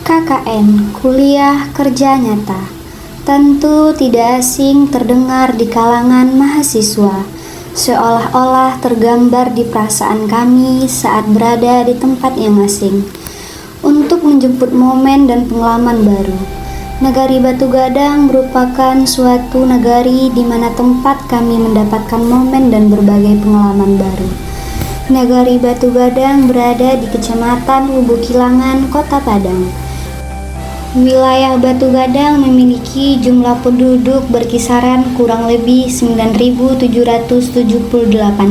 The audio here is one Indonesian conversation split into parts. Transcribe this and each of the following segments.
KKN, kuliah kerja nyata, tentu tidak asing terdengar di kalangan mahasiswa, seolah-olah tergambar di perasaan kami saat berada di tempat yang asing. Untuk menjemput momen dan pengalaman baru, Negari Batu Gadang merupakan suatu negari di mana tempat kami mendapatkan momen dan berbagai pengalaman baru. Negari Batu Gadang berada di Kecamatan Lubuk Kilangan, Kota Padang. Wilayah Batu Gadang memiliki jumlah penduduk berkisaran kurang lebih 9.778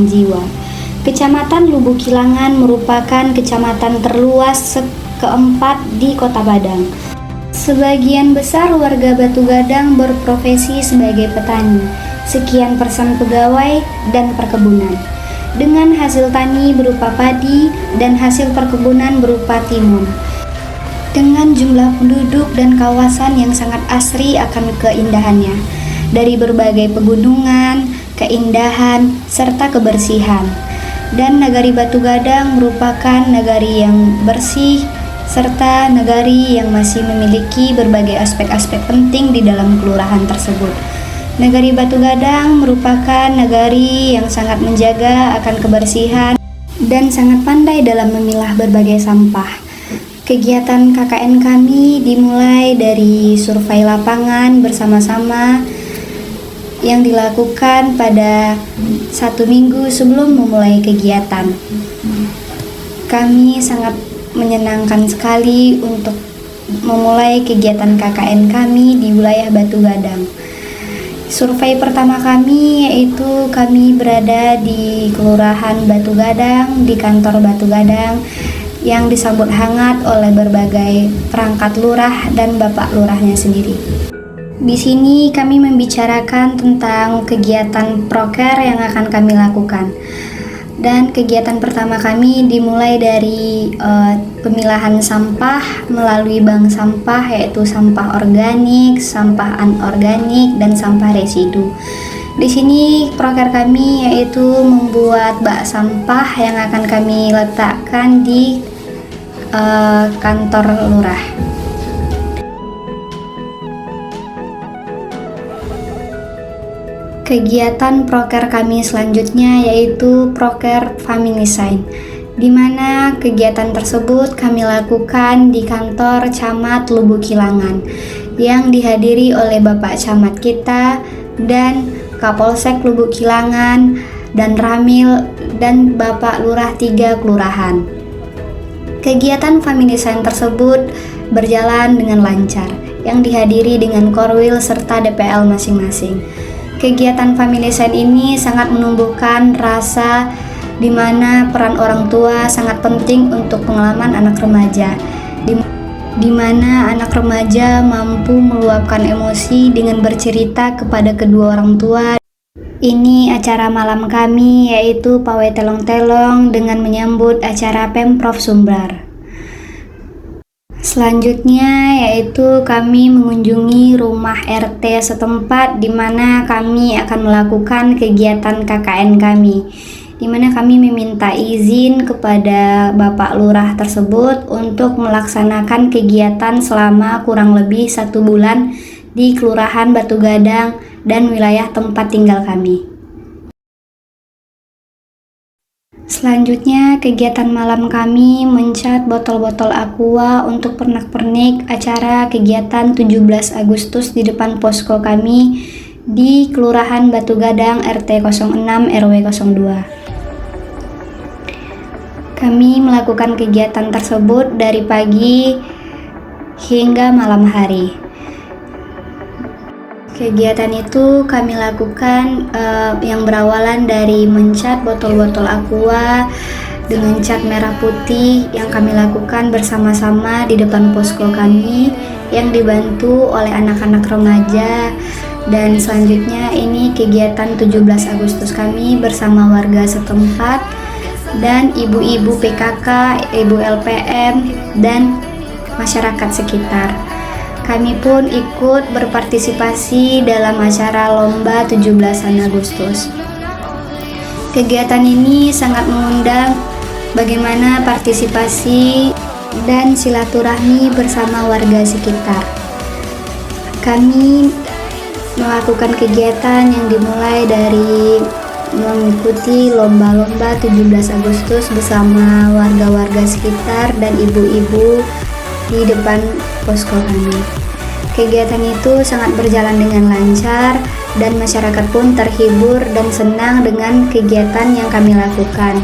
jiwa. Kecamatan Lubuk Kilangan merupakan kecamatan terluas keempat di Kota Padang. Sebagian besar warga Batu Gadang berprofesi sebagai petani, sekian persen pegawai dan perkebunan, dengan hasil tani berupa padi dan hasil perkebunan berupa timun. Dengan jumlah penduduk dan kawasan yang sangat asri akan keindahannya, dari berbagai pegunungan, keindahan, serta kebersihan. Dan Negari Batu Gadang merupakan negari yang bersih, serta negari yang masih memiliki berbagai aspek-aspek penting di dalam kelurahan tersebut. Negari Batu Gadang merupakan negari yang sangat menjaga akan kebersihan dan sangat pandai dalam memilah berbagai sampah. Kegiatan KKN kami dimulai dari survei lapangan bersama-sama yang dilakukan pada 1 minggu sebelum memulai kegiatan. Kami sangat menyenangkan sekali untuk memulai kegiatan KKN kami di wilayah Batu Gadang. Survei pertama kami yaitu kami berada di Kelurahan Batu Gadang, di kantor Batu Gadang, yang disambut hangat oleh berbagai perangkat lurah dan bapak lurahnya sendiri. Di sini kami membicarakan tentang kegiatan proker yang akan kami lakukan. Dan kegiatan pertama kami dimulai dari pemilahan sampah melalui bank sampah, yaitu sampah organik, sampah anorganik, dan sampah residu. Di sini proker kami yaitu membuat bak sampah yang akan kami letakkan di kantor lurah. Kegiatan proker kami selanjutnya yaitu proker Faminisine, di mana kegiatan tersebut kami lakukan di kantor Camat Lubuk Kilangan yang dihadiri oleh Bapak Camat kita dan Kapolsek Lubuk Kilangan dan Ramil dan Bapak Lurah 3 kelurahan. Kegiatan Faminisine tersebut berjalan dengan lancar yang dihadiri dengan Korwil serta DPL masing-masing. Kegiatan Faminisine ini sangat menumbuhkan rasa di mana peran orang tua sangat penting untuk pengalaman anak remaja, di mana anak remaja mampu meluapkan emosi dengan bercerita kepada kedua orang tua. Ini acara malam kami yaitu pawai telong-telong dengan menyambut acara Pemprov Sumbar. Selanjutnya yaitu kami mengunjungi rumah RT setempat di mana kami akan melakukan kegiatan KKN kami, di mana kami meminta izin kepada Bapak Lurah tersebut untuk melaksanakan kegiatan selama kurang lebih 1 bulan di Kelurahan Batu Gadang dan wilayah tempat tinggal kami. Selanjutnya, kegiatan malam kami mencat botol-botol aqua untuk pernak-pernik acara kegiatan 17 Agustus di depan posko kami di Kelurahan Batu Gadang RT 06 RW 02. Kami melakukan kegiatan tersebut dari pagi hingga malam hari. Kegiatan itu kami lakukan yang berawalan dari mencat botol-botol aqua dengan cat merah putih yang kami lakukan bersama-sama di depan posko kami yang dibantu oleh anak-anak remaja. Dan selanjutnya ini kegiatan 17 Agustus kami bersama warga setempat dan ibu-ibu PKK, ibu LPM, dan masyarakat sekitar. Kami pun ikut berpartisipasi dalam acara lomba 17 Agustus. Kegiatan ini sangat mengundang bagaimana partisipasi dan silaturahmi bersama warga sekitar. Kami melakukan kegiatan yang dimulai dari mengikuti lomba-lomba 17 Agustus bersama warga-warga sekitar dan ibu-ibu di depan posko kami. Kegiatan itu sangat berjalan dengan lancar dan masyarakat pun terhibur dan senang dengan kegiatan yang kami lakukan.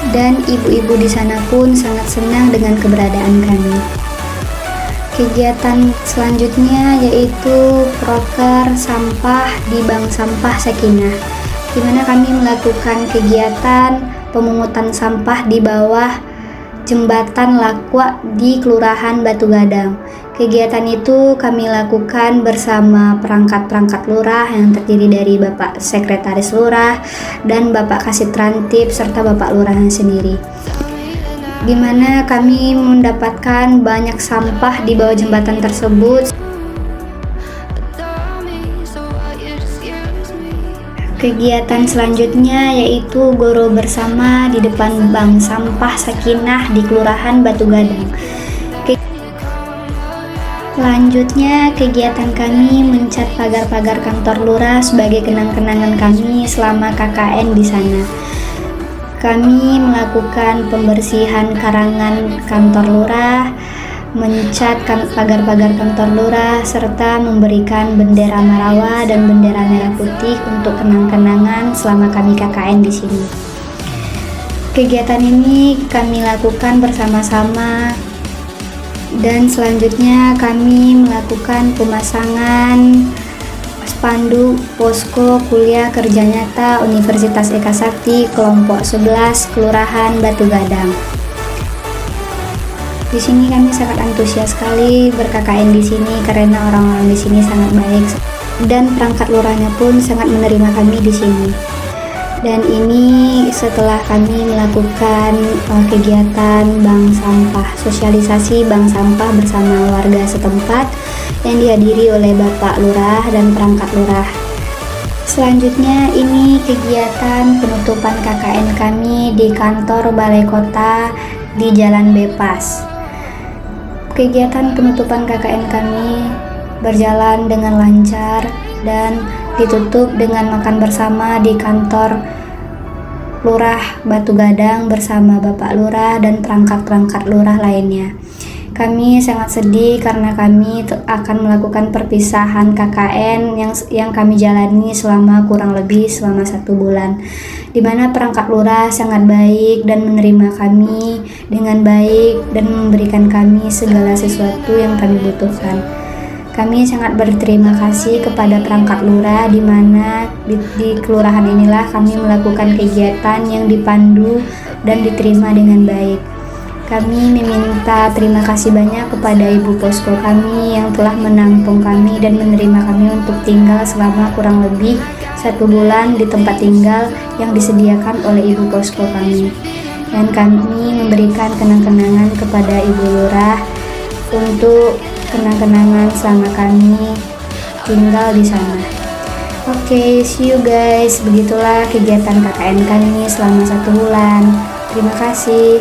Dan ibu-ibu di sana pun sangat senang dengan keberadaan kami. Kegiatan selanjutnya yaitu proker sampah di Bank Sampah Sakinah, di mana kami melakukan kegiatan pemungutan sampah di bawah jembatan Lakwa di Kelurahan Batu Gadang. Kegiatan itu kami lakukan bersama perangkat-perangkat lurah yang terdiri dari Bapak Sekretaris Lurah dan Bapak Kasitrantip serta Bapak Lurahnya sendiri, di mana kami mendapatkan banyak sampah di bawah jembatan tersebut. Kegiatan selanjutnya yaitu goro bersama di depan Bank Sampah Sakinah di Kelurahan Batu Gadang. Selanjutnya, kegiatan kami mencat pagar-pagar kantor lurah sebagai kenang-kenangan kami selama KKN di sana. Kami melakukan pembersihan karangan kantor lurah, mencat pagar-pagar kantor lurah, serta memberikan bendera Marawa dan bendera merah putih untuk kenang-kenangan selama kami KKN di sini. Kegiatan ini kami lakukan bersama-sama. Dan selanjutnya kami melakukan pemasangan spanduk posko kuliah kerja nyata Universitas Eka Sakti kelompok 11 Kelurahan Batu Gadang. Di sini kami sangat antusias sekali ber-KKN di sini karena orang-orang di sini sangat baik dan perangkat lurahnya pun sangat menerima kami di sini. Dan ini setelah kami melakukan kegiatan bank sampah, sosialisasi bank sampah bersama warga setempat yang dihadiri oleh Bapak Lurah dan perangkat lurah. Selanjutnya ini kegiatan penutupan KKN kami di kantor Balai Kota di Jalan Bepas. Kegiatan penutupan KKN kami berjalan dengan lancar dan ditutup dengan makan bersama di kantor Lurah Batu Gadang bersama Bapak Lurah dan perangkat-perangkat lurah lainnya. Kami sangat sedih karena kami akan melakukan perpisahan KKN yang kami jalani selama kurang lebih selama 1 bulan, di mana perangkat lurah sangat baik dan menerima kami dengan baik dan memberikan kami segala sesuatu yang kami butuhkan. Kami sangat berterima kasih kepada perangkat lurah di mana di kelurahan inilah kami melakukan kegiatan yang dipandu dan diterima dengan baik. Kami meminta terima kasih banyak kepada Ibu Posko kami yang telah menampung kami dan menerima kami untuk tinggal selama kurang lebih 1 bulan di tempat tinggal yang disediakan oleh Ibu Posko kami. Dan kami memberikan kenang-kenangan kepada Ibu Lurah untuk kenang-kenangan selama kami tinggal di sana. Oke, see you guys. Begitulah kegiatan KKN kami selama 1 bulan. Terima kasih.